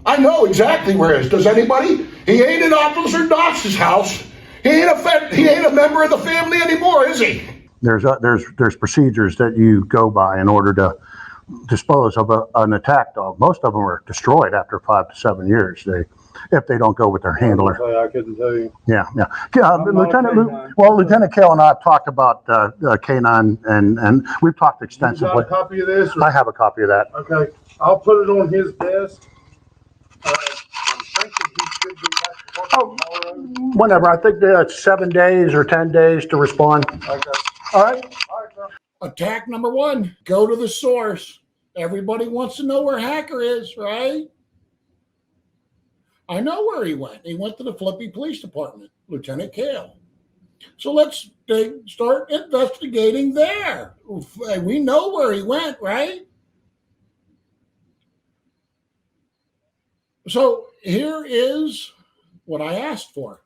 I know exactly where it is. Does anybody? He ain't at Officer Doss's house. He ain't a member of the family anymore, is he? There's procedures that you go by in order to dispose of an attack dog. Most of them are destroyed after 5 to 7 years. If they don't go with their handler. I couldn't tell you. Yeah. Lieutenant Kale and I have talked about K9, and we've talked extensively. You got a copy of this? I have a copy of that. Okay, I'll put it on his desk. I'm thinking he should be back to work tomorrow. Whenever. I think it's 7 days or 10 days to respond. Okay. All right. Bro. Attack number 1, go to the source. Everybody wants to know where Hacker is, right? I know where he went. He went to the Flippy Police Department, Lieutenant Kale. So let's start investigating there. We know where he went, right? So here is what I asked for.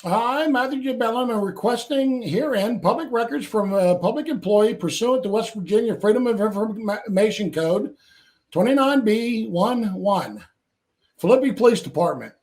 I, Matthew J. Bellin, am requesting herein public records from a public employee pursuant to West Virginia Freedom of Information Code 29B11, Flippy Police Department.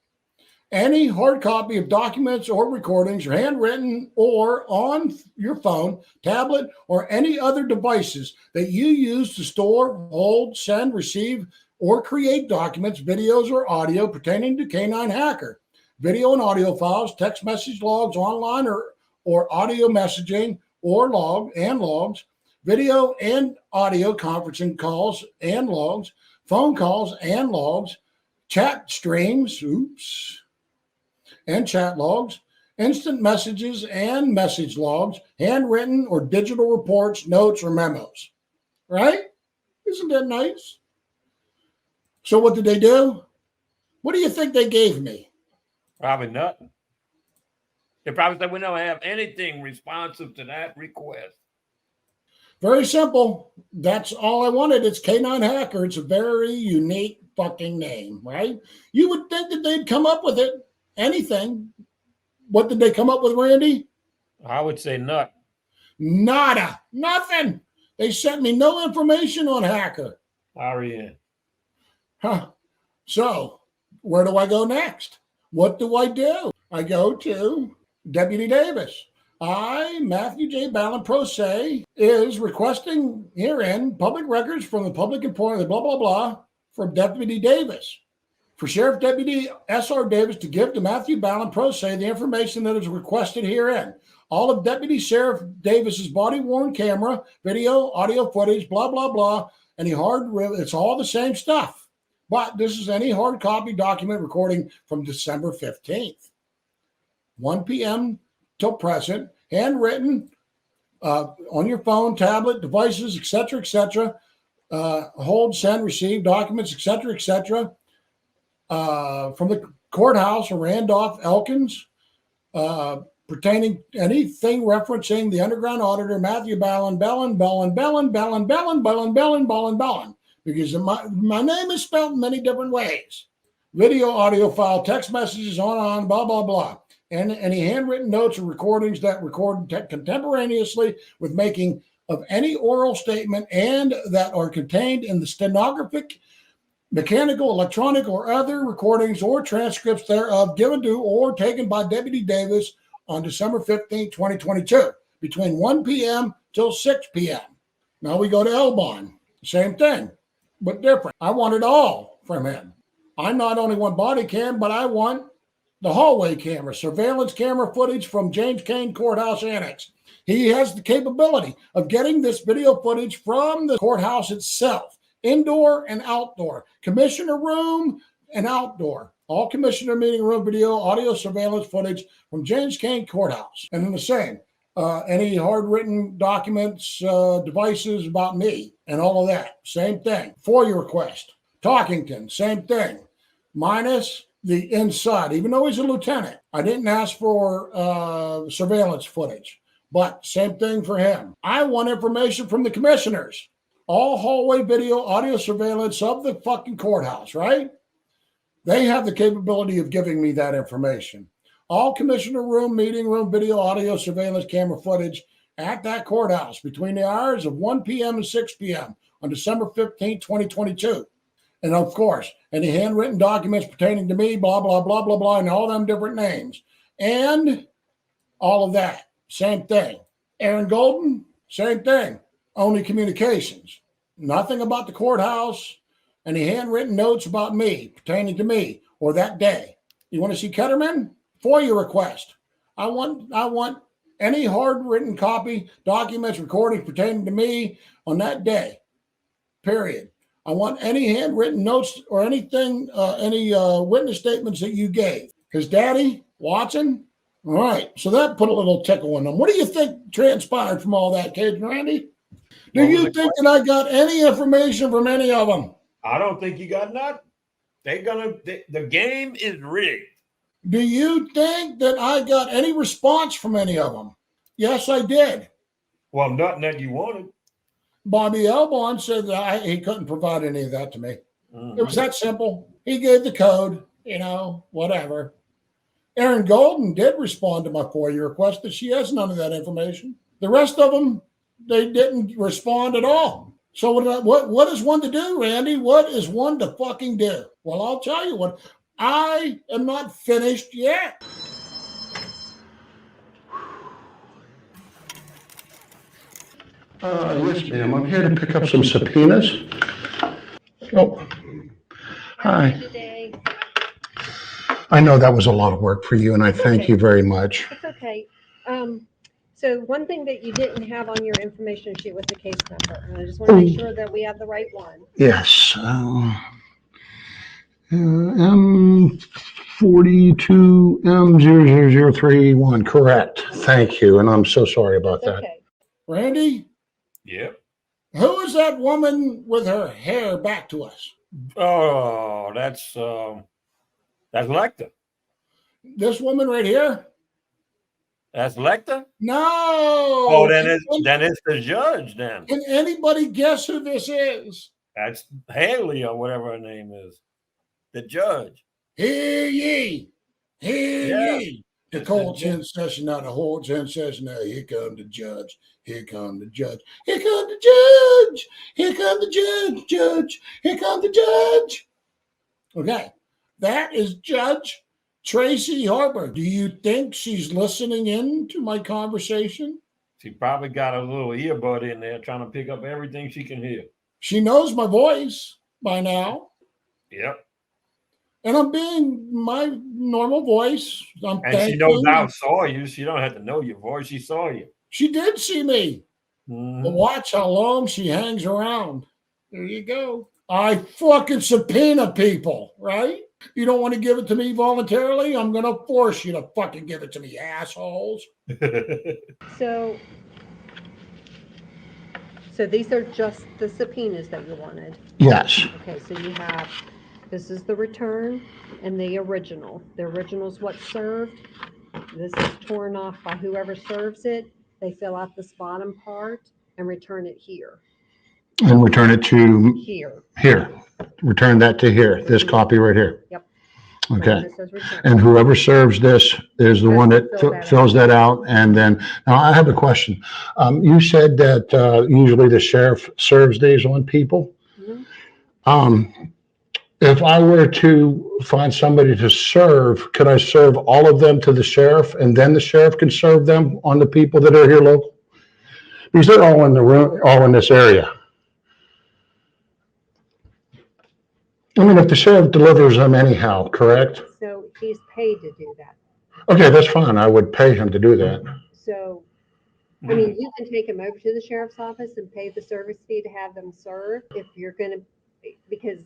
Any hard copy of documents or recordings, or handwritten or on your phone, tablet, or any other devices that you use to store, hold, send, receive, or create documents, videos, or audio pertaining to K9 Hacker. Video and audio files, text message logs online or audio messaging or logs, video and audio conferencing calls and logs, phone calls and logs, chat streams, and chat logs, instant messages and message logs, handwritten or digital reports, notes, or memos. Right? Isn't that nice? So what did they do? What do you think they gave me? Probably nothing. They probably said we don't have anything responsive to that request. Very simple. That's all I wanted. It's K9 Hacker. It's a very unique fucking name, right? You would think that they'd come up with it. Anything. What did they come up with, Randy? I would say nothing. Nada. Nothing. They sent me no information on Hacker. REN. Huh. So, where do I go next? What do? I go to Deputy Davis. I, Matthew J. Ballin, Pro Se, is requesting herein public records from the public employee, blah, blah, blah, from Deputy Davis. For Sheriff Deputy S.R. Davis to give to Matthew Ballin, Pro Se, the information that is requested herein. All of Deputy Sheriff Davis's body-worn camera, video, audio footage, blah, blah, blah, it's all the same stuff. But this is any hard copy document recording from December 15th, 1 p.m. till present, handwritten on your phone, tablet, devices, etc., hold, send, receive documents, etc., from the courthouse of Randolph, Elkins, pertaining anything referencing the underground auditor, Matthew Ballin, because my name is spelled in many different ways. Video, audio file, text messages, on, blah, blah, blah. And any handwritten notes or recordings that record contemporaneously with making of any oral statement and that are contained in the stenographic, mechanical, electronic, or other recordings or transcripts thereof given to or taken by Deputy Davis on December 15, 2022, between 1 p.m. till 6 p.m. Now we go to Elbon. Same thing, but different. I want it all from him. I not only want body cam, but I want the hallway camera, surveillance camera footage from James Cain Courthouse Annex. He has the capability of getting this video footage from the courthouse itself, indoor and outdoor, commissioner room and outdoor, all commissioner meeting room video, audio surveillance footage from James Cain Courthouse. And then the same, any hard-written documents, devices about me and all of that, same thing. FOIA request, Talkington, same thing, minus the inside. Even though he's a lieutenant, I didn't ask for surveillance footage, but same thing for him. I want information from the commissioners, all hallway video, audio surveillance of the fucking courthouse, right? They have the capability of giving me that information. All commissioner room, meeting room, video, audio, surveillance, camera footage at that courthouse between the hours of 1 p.m. and 6 p.m. on December 15, 2022. And of course, any handwritten documents pertaining to me, blah, blah, blah, blah, blah, and all them different names. And all of that, same thing. Aaron Golden, same thing. Only communications. Nothing about the courthouse, any handwritten notes about me, pertaining to me, or that day. You want to see Ketterman? FOIA request. I want any hard written copy, documents, recordings pertaining to me on that day. Period. I want any handwritten notes or anything, any witness statements that you gave. Because Daddy, Watson, all right. So that put a little tickle in them. What do you think transpired from all that, Cajun Randy? Do you think that I got any information from any of them? I don't think you got nothing. The game is rigged. Do you think that I got any response from any of them? Yes, I did. Well, nothing that you wanted. Bobby Elbon said that he couldn't provide any of that to me. Mm-hmm. It was that simple. He gave the code, whatever. Aaron Golden did respond to my FOIA request that she has none of that information. The rest of them, they didn't respond at all. So what is one to do, Randy? What is one to fucking do? Well, I'll tell you what. I am not finished yet. Yes, ma'am. I'm here to pick up some subpoenas. Oh, hi. Today. I know that was a lot of work for you, and I thank you very much. It's okay. So one thing that you didn't have on your information sheet was the case number. And I just want to make sure that we have the right one. Yes. M42M00031. Correct. Thank you, and I'm so sorry about It's that. okay. Randy, Yep. who is that woman with her hair back to us? Oh, that's Lecter. This woman right here? That's Lecter? No. Oh, then it's the judge then. Can anybody guess who this is? That's Haley or whatever her name is. The judge. Hear ye. Hear Yeah. ye. The court's in session now. The court's in session now. Here come the judge. Here come the judge. Here come the judge. Here come the judge. Here come the judge. Okay. That is Judge Tracy Harper. Do you think she's listening in to my conversation? She probably got a little earbud in there trying to pick up everything she can hear. She knows my voice by now. Yep. And I'm being my normal voice. And she knows I saw you. She don't have to know your voice. She saw you. She did see me. Mm-hmm. But watch how long she hangs around. There you go. I fucking subpoena people, right? You don't want to give it to me voluntarily? I'm going to force you to fucking give it to me, assholes. So these are just the subpoenas that you wanted. Yes. Okay, so you have, this is the return and the original. The original is what's served. This is torn off by whoever serves it. They fill out this bottom part and return it here. And return it to Here. here. Return that to here. This copy right here. Yep. Okay. This says return. And whoever serves this is the one that fills that out. And then, now I have a question. You said that usually the sheriff serves these on people. Mhm. If I were to find somebody to serve, could I serve all of them to the sheriff and then the sheriff can serve them on the people that are here local? Because they're all in the room, all in this area. I mean, if the sheriff delivers them anyhow, correct? So he's paid to do that. Okay, that's fine. I would pay him to do that. So, I mean, you can take them over to the sheriff's office and pay the service fee to have them serve if you're gonna, because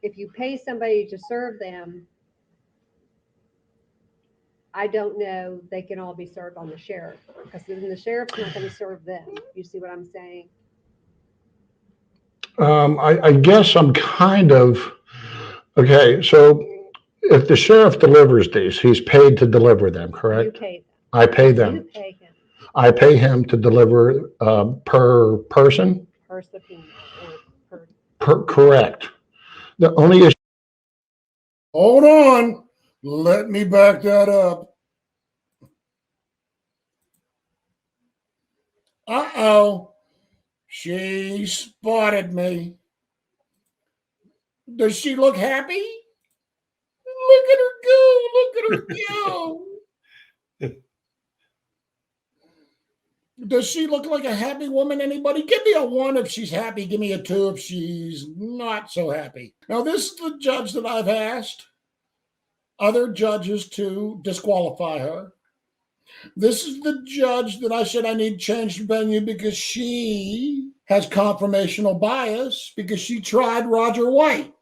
if you pay somebody to serve them, I don't know, they can all be served on the sheriff, because then the sheriff's not gonna serve them. You see what I'm saying? I guess I'm kind of, okay, so if the sheriff delivers these, he's paid to deliver them, You correct? pay them. I pay You them. pay him I pay him to deliver per person? per subpoena or per. Correct. The only issue. Hold on. Let me back that up. Uh-oh. She spotted me. Does she look happy? Look at her go. Look at her go. Does she look like a happy woman? Anybody? Give me a 1 if she's happy. Give me a 2 if she's not so happy. Now, this is the judge that I've asked other judges to disqualify her. This is the judge that I said I need changed venue because she has confirmational bias because she tried Roger White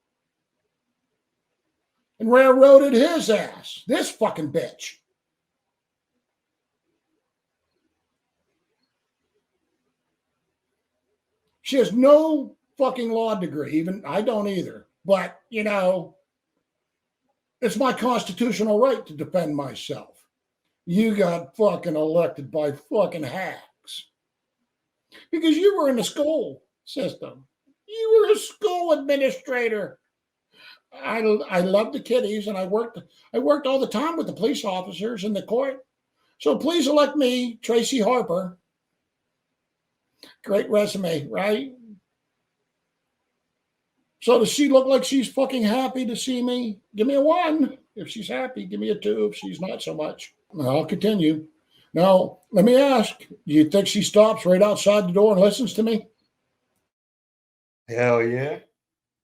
and railroaded his ass. This fucking bitch. She has no fucking law degree. Even I don't either. But, you know, it's my constitutional right to defend myself. You got fucking elected by fucking hacks because you were in the school system. You were a school administrator. I love the kiddies, and I worked all the time with the police officers in the court. So please elect me, Tracy Harper. Great resume, right? So does she look like she's fucking happy to see me? Give me a 1 if she's happy. Give me a 2 if she's not so much. I'll continue. Now, let me ask, do you think she stops right outside the door and listens to me? Hell yeah.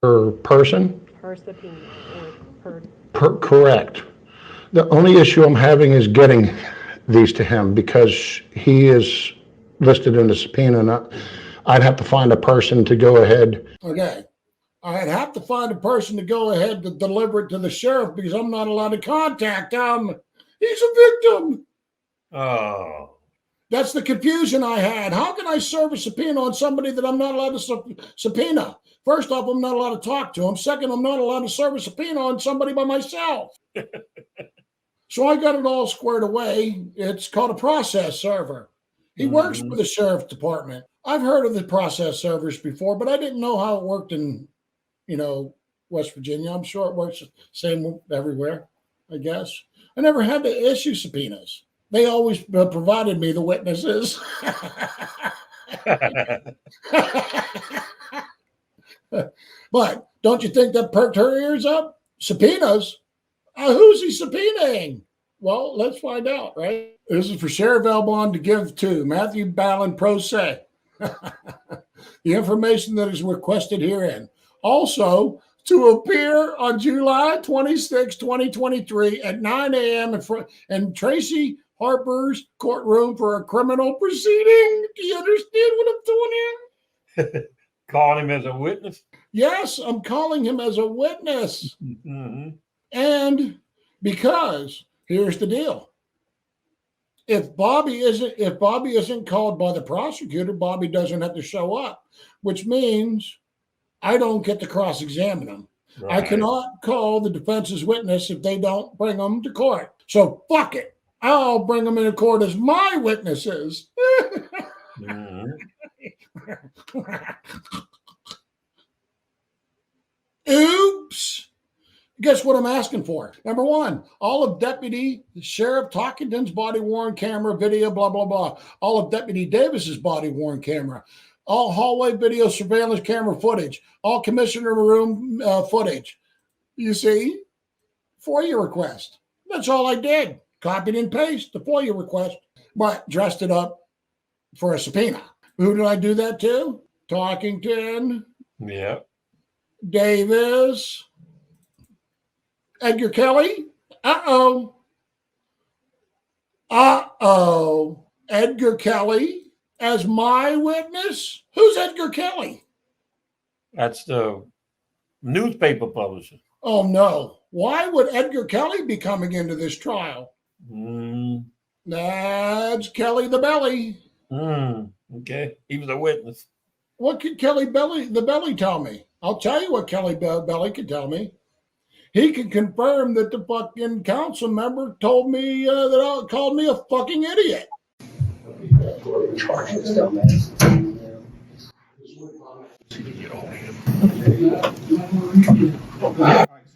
Per person? Per subpoena or Correct. The only issue I'm having is getting these to him because he is listed in the subpoena. And I'd have to find a person to go ahead. Okay. I'd have to find a person to go ahead to deliver it to the sheriff because I'm not allowed to contact him. He's a victim. Oh. That's the confusion I had. How can I serve a subpoena on somebody that I'm not allowed to subpoena? First off, I'm not allowed to talk to him. Second, I'm not allowed to serve a subpoena on somebody by myself. So I got it all squared away. It's called a process server. He works for the sheriff's department. I've heard of the process servers before, but I didn't know how it worked in, West Virginia. I'm sure it works the same everywhere, I guess. I never had to issue subpoenas. They always provided me the witnesses. But don't you think that perked her ears up? Subpoenas? Who's he subpoenaing? Well, let's find out, right? This is for Sheriff Elbon to give to Matthew Ballin Pro Se. The information that is requested herein. Also, to appear on July 26, 2023 at 9 a.m. in Tracy Harper's courtroom for a criminal proceeding. Do you understand what I'm doing here? Calling him as a witness? Yes, I'm calling him as a witness. Mm-hmm. And because here's the deal. If Bobby isn't called by the prosecutor, Bobby doesn't have to show up, which means I don't get to cross-examine him. Right. I cannot call the defense's witness if they don't bring them to court. So fuck it. I'll bring them into court as my witnesses. Mm-hmm. Oops. Guess what I'm asking for? Number 1, all of Deputy Sheriff Talkington's body-worn camera video, blah, blah, blah. All of Deputy Davis's body-worn camera. All hallway video surveillance camera footage. All commissioner room footage. You see? FOIA request. That's all I did. Copied and pasted the FOIA request, but dressed it up for a subpoena. Who did I do that to? Talkington. Yeah. Davis. Edgar Kelly. Uh-oh. Edgar Kelly as my witness? Who's Edgar Kelly? That's the newspaper publisher. Oh, no. Why would Edgar Kelly be coming into this trial? That's Kelly the Belly. Okay. He was a witness. What could Kelly the Belly tell me? I'll tell you what Kelly Belly could tell me. He can confirm that the fucking council member told me called me a fucking idiot. All right, so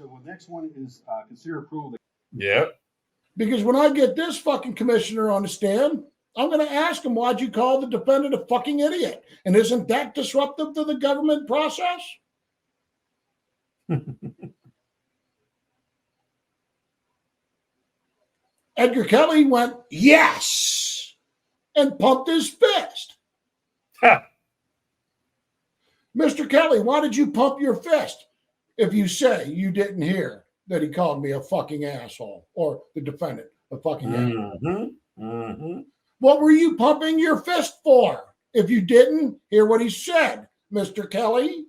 the next one is consider approval. Yep. Because when I get this fucking commissioner on the stand, I'm going to ask him, why'd you call the defendant a fucking idiot? And isn't that disruptive to the government process? Edgar Kelly went, yes, and pumped his fist. Mr. Kelly, why did you pump your fist if you say you didn't hear that he called me a fucking asshole or the defendant a fucking asshole? What were you pumping your fist for if you didn't hear what he said, Mr. Kelly?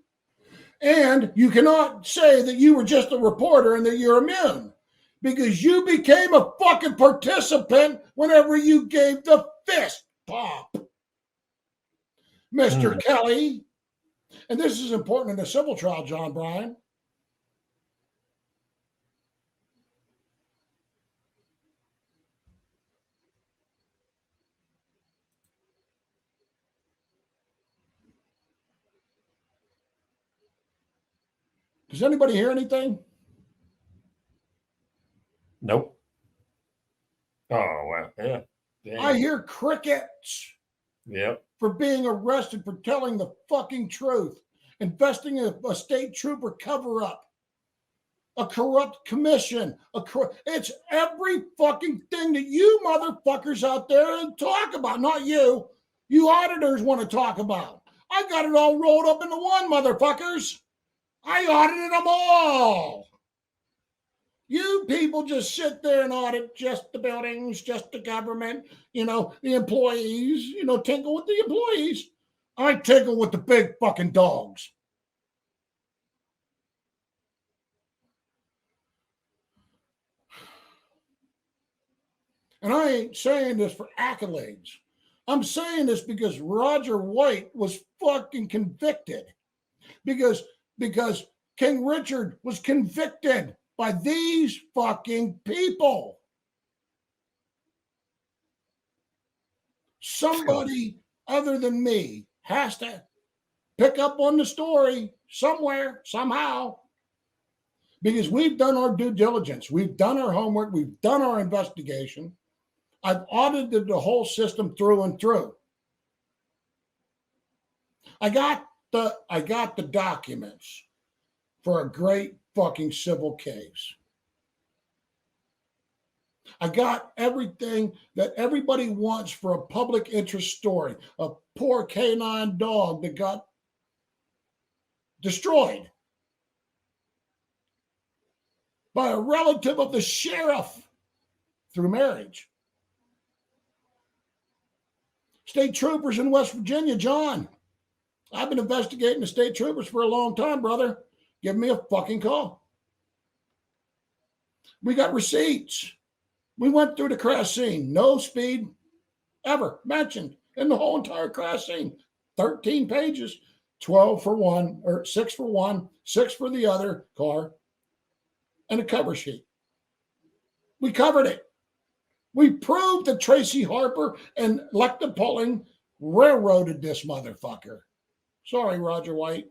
And you cannot say that you were just a reporter and that you're immune because you became a fucking participant whenever you gave the fist pump. Mr. Kelly, and this is important in a civil trial, John Bryan. Does anybody hear anything? Nope. Oh, well, yeah. Dang. I hear crickets Yep. for being arrested for telling the fucking truth, investing in a state trooper cover up, a corrupt commission. It's every fucking thing that you motherfuckers out there talk about, not you. You auditors want to talk about. I got it all rolled up into one, motherfuckers. I audited them all. You people just sit there and audit just the buildings, just the government, the employees, tinkle with the employees. I tinkle with the big fucking dogs. And I ain't saying this for accolades. I'm saying this because Roger White was fucking convicted. Because King Richard was convicted by these fucking people. Somebody other than me has to pick up on the story somewhere, somehow. Because we've done our due diligence. We've done our homework. We've done our investigation. I've audited the whole system through and through. I got the documents for a great fucking civil case. I got everything that everybody wants for a public interest story. A poor canine dog that got destroyed by a relative of the sheriff through marriage. State troopers in West Virginia, John. I've been investigating the state troopers for a long time, brother. Give me a fucking call. We got receipts. We went through the crash scene. No speed ever mentioned in the whole entire crash scene. 13 pages, 12 for one, or 6 for one, 6 for the other car, and a cover sheet. We covered it. We proved that Tracy Harper and Lecta Pulling railroaded this motherfucker. Sorry, Roger White.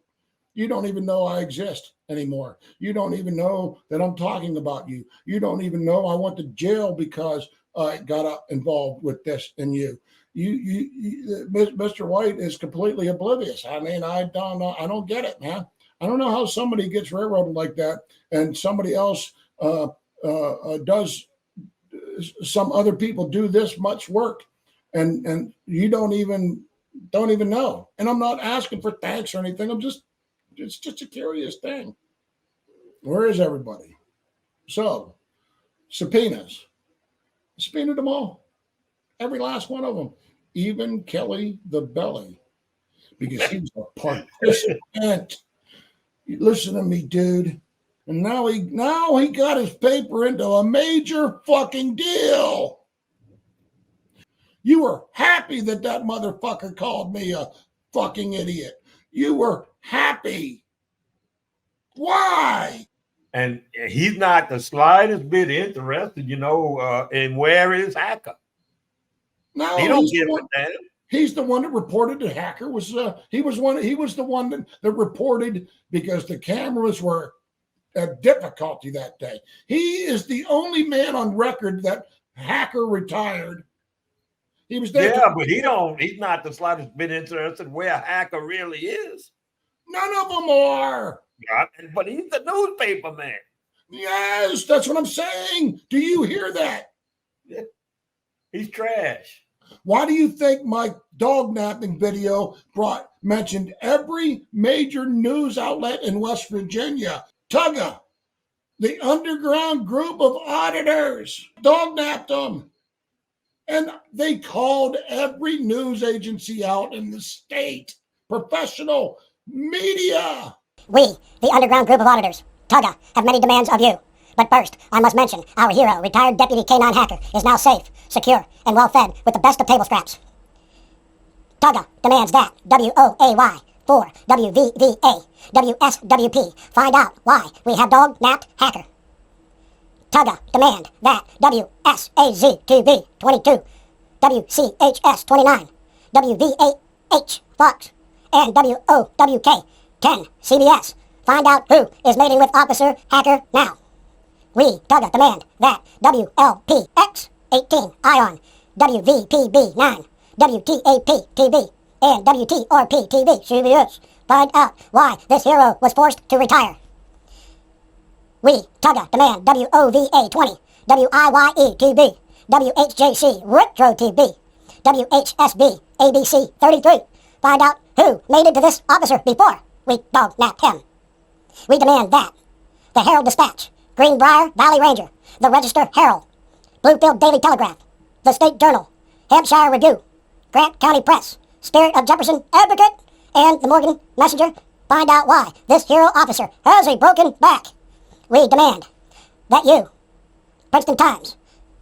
You don't even know I exist anymore. You don't even know that I'm talking about you. You don't even know I went to jail because I got involved with this and you. Mr. White is completely oblivious. I mean, I don't know. I don't get it, man. I don't know how somebody gets railroaded like that and somebody else does. Some other people do this much work, and you don't even know. And I'm not asking for thanks or anything. It's just a curious thing. Where is everybody? So, subpoenas. Subpoenaed them all. Every last one of them. Even Kelly the Belly. Because he was a participant. Listen to me, dude. And now he got his paper into a major fucking deal. You were happy that motherfucker called me a fucking idiot. You were happy. Why? And he's not the slightest bit interested, in where is Hacker. No, he don't give a damn. He's the one that reported that Hacker was. He was the one that reported because the cameras were at difficulty that day. He is the only man on record that Hacker retired. He was there. Yeah, but he's not the slightest bit interested where Hacker really is. None of them are. But he's the newspaper man. Yes, that's what I'm saying. Do you hear that? He's trash. Why do you think my dog napping video mentioned every major news outlet in West Virginia? Tugga, the underground group of auditors, dog napped them. And they called every news agency out in the state, professional media. We, the underground group of auditors, Tugga, have many demands of you. But first, I must mention, our hero, retired deputy canine hacker, is now safe, secure, and well-fed with the best of table scraps. Tugga demands that WOAY 4 WVVA WSWP find out why we have dog-napped hacker. Tugga demand that WSAZ2B 22 WCHS 29 WVAH Fox and WOWK 10 CBS find out who is mating with Officer Hacker now. We, Tugga, demand that WLPX 18 Ion, WVPB 9, WTAP TV, and WTRP TV CBS find out why this hero was forced to retire. We, Tugga, demand WOVA 20, WIYE TV, WHJC Retro TV, WHSB ABC 33 find out who mated to this officer before we dog-napped him. We demand that the Herald Dispatch, Greenbrier Valley Ranger, the Register Herald, Bluefield Daily Telegraph, the State Journal, Hampshire Review, Grant County Press, Spirit of Jefferson Advocate, and the Morgan Messenger find out why this hero officer has a broken back. We demand that you, Princeton Times,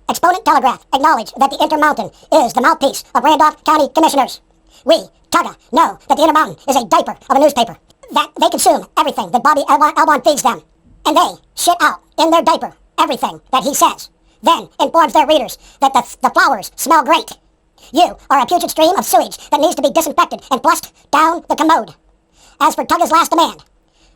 Exponent Telegraph, acknowledge that the Intermountain is the mouthpiece of Randolph County Commissioners. We, Tugga, know that the Intermountain is a diaper of a newspaper, that they consume everything that Bobby Elbon feeds them, and they shit out in their diaper everything that he says, then informs their readers that the flowers smell great. You are a putrid stream of sewage that needs to be disinfected and flushed down the commode. As for Tugga's last demand,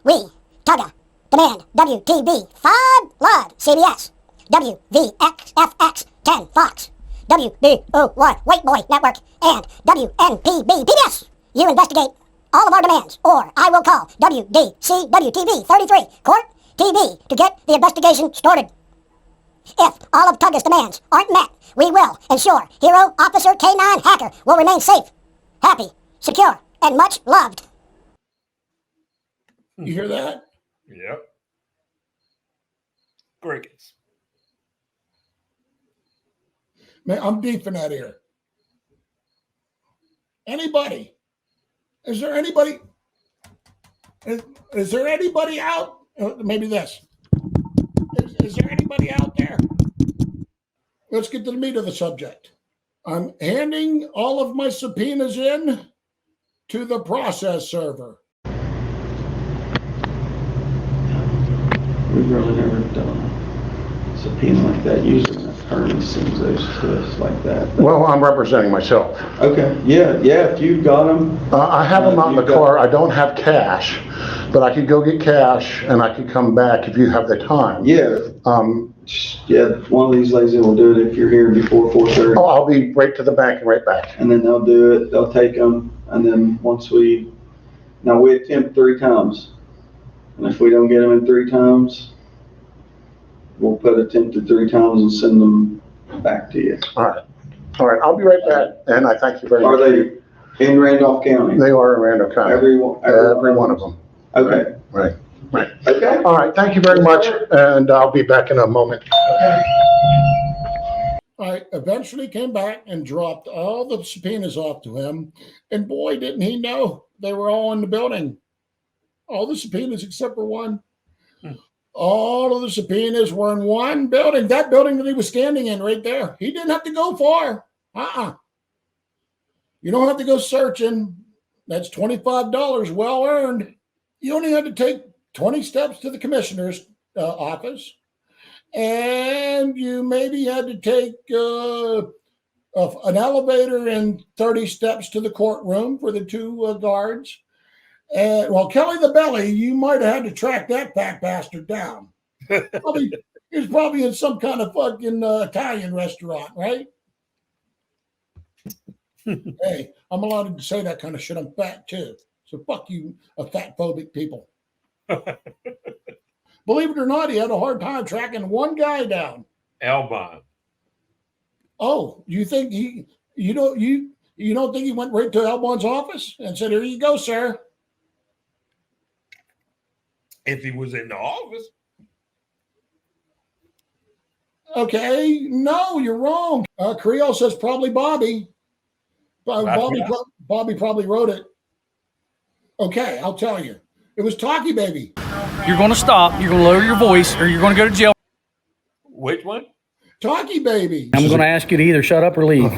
we, Tugga, demand WTB 5 Blood CBS, WVXFX 10 Fox, WBO1 White Boy Network, and WNPB PBS. You investigate all of our demands, or I will call WDCWTV 33 Court TV to get the investigation started. If all of Tugga's demands aren't met, we will ensure Hero Officer K9 Hacker will remain safe, happy, secure, and much loved. You hear that? Yep. Crickets. Man, I'm deep in that ear. Anybody? Is there anybody? Is there anybody out? Maybe this. Is there anybody out there? Let's get to the meat of the subject. I'm handing all of my subpoenas in to the process server. We've really never done a subpoena like that. Usually an attorney sends those to us like that. Well, I'm representing myself. Okay, yeah, if you've got them. I have them out in the car. I don't have cash, but I could go get cash and I could come back if you have the time. Yeah. One of these ladies will do it if you're here before 4:30. Oh, I'll be right to the bank and right back. And then they'll do it, they'll take them, and then we attempt 3 times. And if we don't get them in 3 times, we'll put attempted 3 times and send them back to you. All right, I'll be right back, and I thank you very much. Are they in Randolph County? They are in Randolph County. Every one of them. Okay. Right. Okay. All right, thank you very much, and I'll be back in a moment. I eventually came back and dropped all the subpoenas off to him, and boy, didn't he know they were all in the building. All the subpoenas except for one. All of the subpoenas were in one building, that building that he was standing in right there. He didn't have to go far. You don't have to go searching. That's $25 well earned. You only had to take 20 steps to the commissioner's office, and you maybe had to take an elevator and 30 steps to the courtroom for the 2 guards. And Kelly the Belly, you might have had to track that fat bastard down. He was probably in some kind of fucking Italian restaurant, right? Hey, I'm allowed to say that kind of shit. I'm fat too. So fuck you, fat phobic people. Believe it or not, he had a hard time tracking one guy down. Elbon. Oh, you think you don't think he went right to Elbon's office and said, "Here you go, sir"? If he was in the office. Okay, no, you're wrong. Creel says probably Bobby. Bobby probably wrote it. Okay, I'll tell you. It was Talkie Baby. You're going to stop. You're going to lower your voice, or you're going to go to jail. Which one? Talkie Baby. I'm going to ask you to either shut up or leave.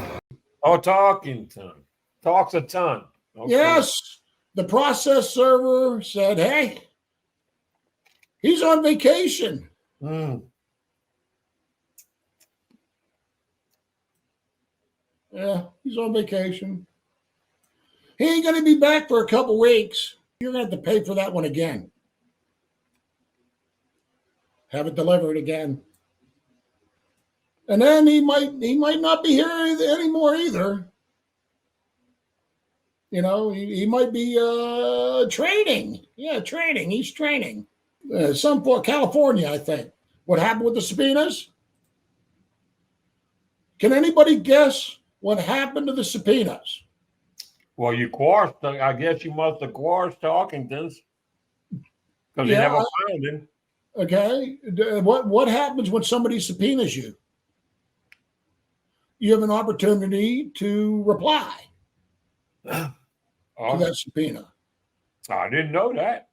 Oh, talking ton. Talks a ton. Okay. Yes, the process server said, "Hey, he's on vacation." Mm. Yeah, he's on vacation. He ain't going to be back for a couple weeks. You're going to have to pay for that one again. Have it delivered again. And then he might not be here anymore either. You know, he might be training. Yeah, training. He's training. Some for California, I think. What happened with the subpoenas? Can anybody guess what happened to the subpoenas? Well, you quashed. I guess you must have quashed Talkington's because you never found him. Okay. What happens when somebody subpoenas you? You have an opportunity to reply to that subpoena. I didn't know that.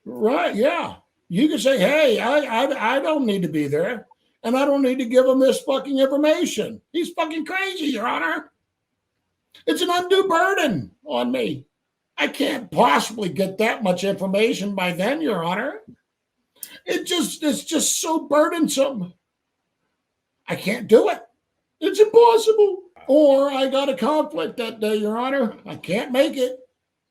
Right, yeah. You can say, "Hey, I don't need to be there, and I don't need to give him this fucking information. He's fucking crazy, Your Honor. It's an undue burden on me. I can't possibly get that much information by then, Your Honor. It's just so burdensome. I can't do it. It's impossible. Or I got a conflict that day, Your Honor. I can't make it.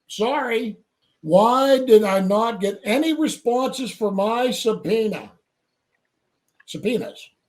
Sorry. Why did I not get any responses for my subpoenas?